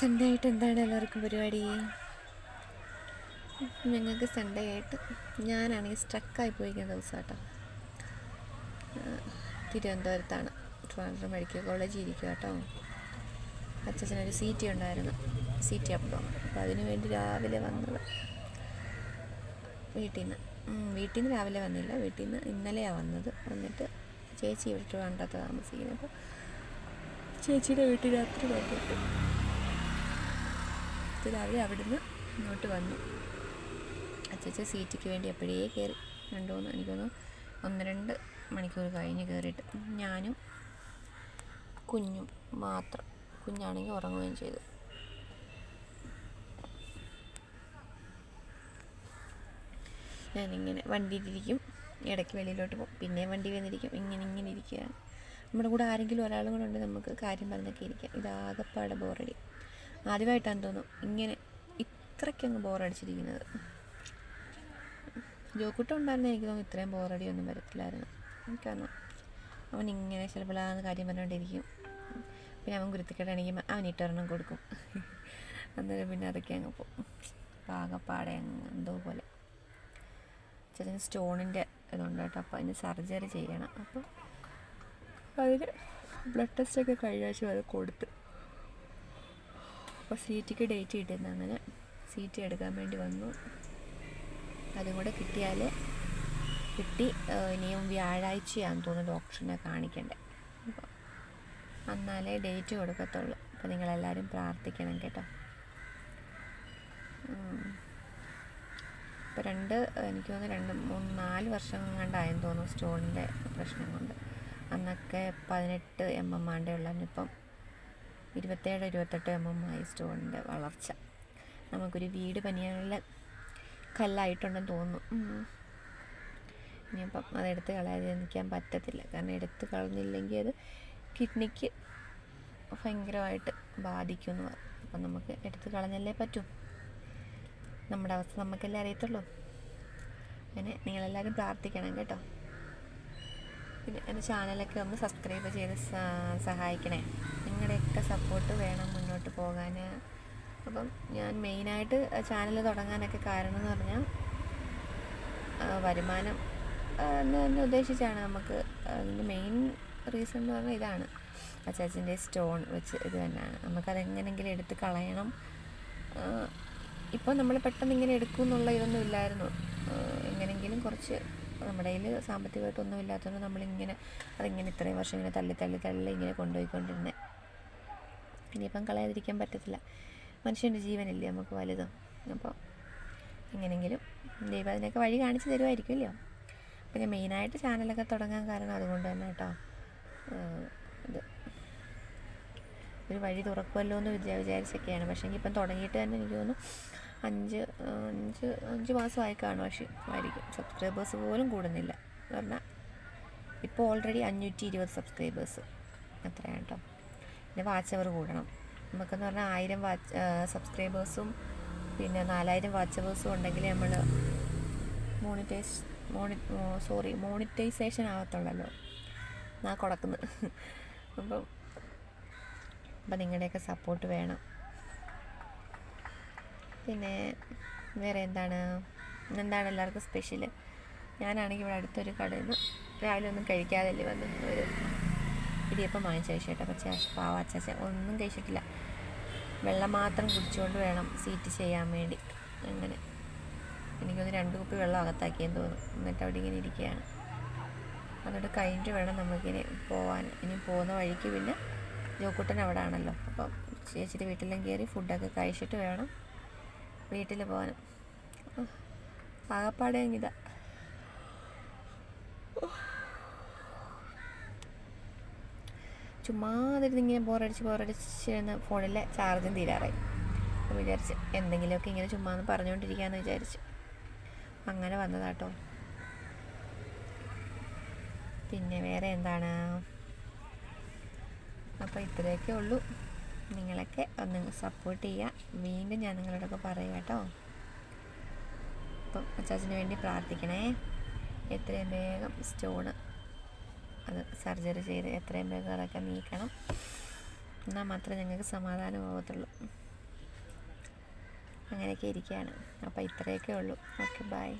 Sunday ആയിട്ട് എന്താണ് എല്ലാവർക്കും പരിപാടി? ഞങ്ങൾക്ക് സൺഡേ ആയിട്ട് ഞാനാണെങ്കിൽ സ്ട്രക്കായി പോയിരിക്കുന്ന ദിവസം കേട്ടോ. തിരുവനന്തപുരത്താണ്, ട്രിവാൻഡ്രം മെഡിക്കൽ കോളേജിൽ ഇരിക്കുക കേട്ടോ. അച്ഛനൊരു CT ഉണ്ടായിരുന്നു, CT അപ്പം. അപ്പോൾ അതിനു വേണ്ടി രാവിലെ വന്നത് വീട്ടിൽ നിന്ന് രാവിലെ വന്നില്ല, വീട്ടിൽ നിന്ന് ഇന്നലെയാണ് വന്നത്. വന്നിട്ട് ചേച്ചി ഇവിടെ ട്രിവാൻഡ്രത്ത് താമസിക്കുന്നത്. അപ്പോൾ ചേച്ചിയുടെ വീട്ടിൽ രാത്രി വന്നിട്ട് രാവിലെ അവിടുന്ന് ഇങ്ങോട്ട് വന്നു. അച്ഛൻ CTക്ക് വേണ്ടി എപ്പോഴേ കയറി, എനിക്കൊന്ന് 1-2 മണിക്കൂർ കഴിഞ്ഞ് കയറിയിട്ട് ഞാനും കുഞ്ഞും മാത്രം. കുഞ്ഞാണെങ്കിൽ ഉറങ്ങുകയും ചെയ്തു. ഞാനിങ്ങനെ വണ്ടിയിലിരിക്കും, ഇടയ്ക്ക് വെളിയിലോട്ട് പോകും, പിന്നെയും വണ്ടി വന്നിരിക്കും, ഇങ്ങനെ ഇരിക്കുകയാണ്. നമ്മുടെ കൂടെ ആരെങ്കിലും ഒരാളും കൂടെ ഉണ്ടെങ്കിൽ നമുക്ക് കാര്യം പറഞ്ഞൊക്കെ ഇരിക്കാം. ഇതാകപ്പാടെ ബോറടി. ആദ്യമായിട്ടാണെന്ന് തോന്നും ഇങ്ങനെ ഇത്രയ്ക്കങ്ങ് ബോറടിച്ചിരിക്കുന്നത്. ജോക്കുട്ടം ഉണ്ടായിരുന്ന എനിക്ക് തോന്നുന്നു ഇത്രയും ബോറടിയൊന്നും വരത്തില്ലായിരുന്നു. കാരണം അവനിങ്ങനെ ചിലപ്പോഴാന്ന് കാര്യം പറഞ്ഞുകൊണ്ടിരിക്കും. പിന്നെ അവൻ കുരുത്തിക്കെട്ടാണെങ്കിൽ അവൻ ഇട്ടൊരെണ്ണം കൊടുക്കും. അന്നേരം പിന്നെ അതൊക്കെ അങ്ങ് പോകും. ആകപ്പാടെ എന്തോ പോലെ. ചേച്ചന് സ്റ്റോണിൻ്റെ ഇതുണ്ട് കേട്ടോ. അപ്പോൾ അതിന് സർജറി ചെയ്യണം. അപ്പോൾ അതിന് ബ്ലഡ് ടെസ്റ്റൊക്കെ കഴിഞ്ഞ ആഴ്ച അത് കൊടുത്ത്. അപ്പോൾ CTക്ക് ഡേറ്റ് കിട്ടുന്ന, അങ്ങനെ CT എടുക്കാൻ വേണ്ടി വന്നു. അതും കൂടെ കിട്ടി. ഇനിയും വ്യാഴാഴ്ചയാണെന്ന് തോന്നുന്നു ഡോക്ടറിനെ കാണിക്കണ്ടേ. അപ്പോൾ എന്നാലേ ഡേറ്റ് കൊടുക്കത്തുള്ളൂ. അപ്പോൾ നിങ്ങളെല്ലാവരും പ്രാർത്ഥിക്കണം കേട്ടോ. ഇപ്പോൾ എനിക്ക് തോന്നുന്നു 2-3-4 വർഷം കണ്ടായെന്ന് തോന്നുന്നു സ്റ്റോണിൻ്റെ പ്രശ്നം കൊണ്ട്. അന്നൊക്കെ 18 mm ആണ്ടേ ഉള്ളായിരുന്നു. ഇപ്പം 27-28 mm ആയി സ്റ്റോണിൻ്റെ വളർച്ച. നമുക്കൊരു വീട് പണിയാനുള്ള കല്ലായിട്ടുണ്ടെന്ന് തോന്നുന്നു. ഇനിയിപ്പം അതെടുത്ത് കളയാതിരിക്കാൻ പറ്റത്തില്ല. കാരണം എടുത്ത് കളഞ്ഞില്ലെങ്കിൽ അത് കിഡ്നിക്ക് ഭയങ്കരമായിട്ട് ബാധിക്കുമെന്ന് പറയും. അപ്പം നമുക്ക് എടുത്ത് കളഞ്ഞല്ലേ പറ്റൂ. നമ്മുടെ അവസ്ഥ നമുക്കല്ലേ അറിയത്തുള്ളൂ. അങ്ങനെ നിങ്ങളെല്ലാവരും പ്രാർത്ഥിക്കണം കേട്ടോ. പിന്നെ എൻ്റെ ചാനലൊക്കെ ഒന്ന് സബ്സ്ക്രൈബ് ചെയ്ത് സഹായിക്കണേ. നിങ്ങളുടെയൊക്കെ സപ്പോർട്ട് വേണം മുന്നോട്ട് പോകാൻ. അപ്പം ഞാൻ മെയിനായിട്ട് ചാനൽ തുടങ്ങാനൊക്കെ കാരണം എന്ന് പറഞ്ഞാൽ വരുമാനം എന്ന് ഉദ്ദേശിച്ചാണ്. നമുക്ക് അതിൻ്റെ മെയിൻ റീസൺ എന്ന് പറഞ്ഞാൽ ഇതാണ്. അച്ചാച്ചൻ്റെ സ്റ്റോൺ വെച്ച് ഇത് തന്നെയാണ്. നമുക്കതെങ്ങനെയെങ്കിലും എടുത്ത് കളയണം. ഇപ്പോൾ നമ്മൾ പെട്ടെന്ന് ഇങ്ങനെ എടുക്കും എന്നുള്ള ഇതൊന്നും ഇല്ലായിരുന്നു. എങ്ങനെയെങ്കിലും കുറച്ച് നമ്മുടെ കയ്യിൽ സാമ്പത്തികമായിട്ടൊന്നും ഇല്ലാത്തതുകൊണ്ട് നമ്മളിങ്ങനെ അതിങ്ങനെ ഇത്രയും വർഷം ഇങ്ങനെ തള്ളി ഇങ്ങനെ കൊണ്ടുപോയിക്കൊണ്ടിരുന്നത്. ഇനിയിപ്പം കളയാതിരിക്കാൻ പറ്റത്തില്ല. മനുഷ്യൻ്റെ ജീവനല്ലേ നമുക്ക് വലുത്. അപ്പോൾ എങ്ങനെയെങ്കിലും ദൈവം അതിനൊക്കെ വഴി കാണിച്ച് തരുമായിരിക്കുമല്ലോ. അപ്പോൾ ഞാൻ മെയിനായിട്ട് ചാനലൊക്കെ തുടങ്ങാൻ കാരണം അതുകൊണ്ട് തന്നെ കേട്ടോ. ഇത് ഒരു വഴി തുറക്കുമല്ലോ എന്ന് വിചാരിച്ചൊക്കെയാണ്. പക്ഷേ ഇപ്പം തുടങ്ങിയിട്ട് തന്നെ എനിക്ക് തോന്നുന്നു 5 മാസമായി കാണും. പക്ഷേ ആയിരിക്കും സബ്സ്ക്രൈബേഴ്സ് പോലും കൂടുന്നില്ല. പറഞ്ഞാൽ ഇപ്പോൾ ഓൾറെഡി 520 സബ്സ്ക്രൈബേഴ്സ് അത്രയാണ് കേട്ടോ. പിന്നെ വാച്ച് അവർ കൂടണം. നമുക്കെന്ന് പറഞ്ഞാൽ 1000 സബ്സ്ക്രൈബേഴ്സും പിന്നെ 4000 വാച്ച് അവേഴ്സും ഉണ്ടെങ്കിൽ നമ്മൾ മോണിറ്റൈസേഷൻ ആവത്തുള്ളല്ലോ. ഞാൻ കൊടുക്കുന്നത്. അപ്പം നിങ്ങളുടെയൊക്കെ സപ്പോർട്ട് വേണം. പിന്നെ വേറെ എന്താണ് എല്ലാവർക്കും സ്പെഷ്യൽ? ഞാനാണെങ്കിൽ ഇവിടെ അടുത്തൊരു കടയിൽ നിന്ന് രാവിലെ ഒന്നും കഴിക്കാതല്ലേ വന്നു ഒരു ഇടിയപ്പം വാങ്ങിച്ച കഴിച്ചേട്ടാ. പക്ഷേ പാവാച്ചാച്ച ഒന്നും കഴിച്ചിട്ടില്ല. വെള്ളം മാത്രം കുടിച്ചുകൊണ്ട് വേണം CT ചെയ്യാൻ വേണ്ടി. അങ്ങനെ എനിക്കൊന്ന് 2 കുപ്പി വെള്ളം അകത്താക്കിയെന്ന് തോന്നുന്നു. എന്നിട്ട് അവിടെ ഇങ്ങനെ ഇരിക്കുകയാണ്. അതുകൊണ്ട് കഴിഞ്ഞിട്ട് വേണം നമുക്കിനി പോകാൻ. ഇനി പോകുന്ന വഴിക്ക് പിന്നെ ജോക്കുട്ടൻ അവിടെ ആണല്ലോ. അപ്പം ചേച്ചിയുടെ വീട്ടിലും കയറി ഫുഡൊക്കെ കഴിച്ചിട്ട് വേണം വീട്ടിൽ പോകാനും. ആകപ്പാടെ ഇതാ. ചുമ്മാതിരുന്നിങ്ങനെ ബോറടിച്ചിരുന്ന് ഫോണിലെ ചാർജും തീരാറായി. അപ്പോൾ വിചാരിച്ച് എന്തെങ്കിലുമൊക്കെ ഇങ്ങനെ ചുമ്മാ പറഞ്ഞുകൊണ്ടിരിക്കാമെന്ന് വിചാരിച്ചു. അങ്ങനെ വന്നതാട്ടോ. പിന്നെ വേറെ എന്താണ്? അപ്പോൾ ഇത്രയൊക്കെ ഉള്ളൂ. നിങ്ങളൊക്കെ ഒന്ന് സപ്പോർട്ട് ചെയ്യുക. വീണ്ടും ഞാൻ നിങ്ങളോടൊക്കെ പറയാം കേട്ടോ. അപ്പം അച്ചാച്ചന് വേണ്ടി പ്രാർത്ഥിക്കണേ. എത്രയും വേഗം സ്റ്റോണ് അത് സർജറി ചെയ്ത് എത്രയും വേഗം അതൊക്കെ നീക്കണം. എന്നാൽ മാത്രമേ ഞങ്ങൾക്ക് സമാധാനമാകത്തുള്ളൂ. അങ്ങനെയൊക്കെ ഇരിക്കുകയാണ്. അപ്പോൾ ഇത്രയൊക്കെ ഉള്ളൂ. Okay, by.